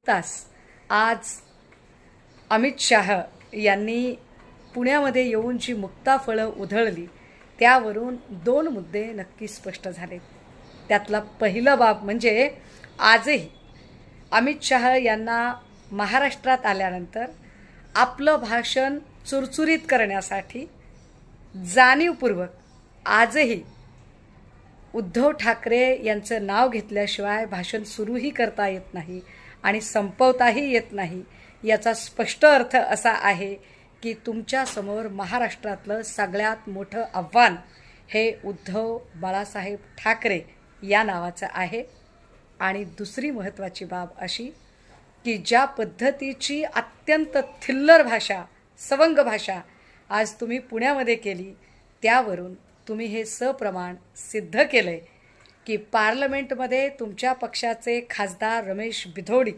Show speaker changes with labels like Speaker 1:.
Speaker 1: तास आज अमित शाह यांनी पुण्यामध्ये येऊन जी मुक्ताफळं उधळली त्यावरून 2 मुद्दे नक्की स्पष्ट झाले. त्यातला पहिला बाब म्हणजे आजही अमित शाह यांना महाराष्ट्रात आल्यानंतर आपलं भाषण चुरचुरीत करण्यासाठी जाणीवपूर्वक आजही उद्धव ठाकरे यांचं नाव घेतल्याशिवाय भाषण सुरूही करता येत नाही आणि संपवताही येत नाही. याचा स्पष्ट अर्थ असा आहे की तुमच्यासमोर महाराष्ट्रातलं सगळ्यात मोठं आव्हान हे उद्धव बाळासाहेब ठाकरे या नावाचं आहे. आणि दुसरी महत्त्वाची बाब अशी की ज्या पद्धतीची अत्यंत थिल्लर भाषा, सवंग भाषा आज तुम्ही पुण्यामध्ये केली त्यावरून तुम्ही हे सप्रमाण सिद्ध केलं आहे की पार्लमेंटमध्ये तुमच्या पक्षाचे खासदार रमेश बिधोडी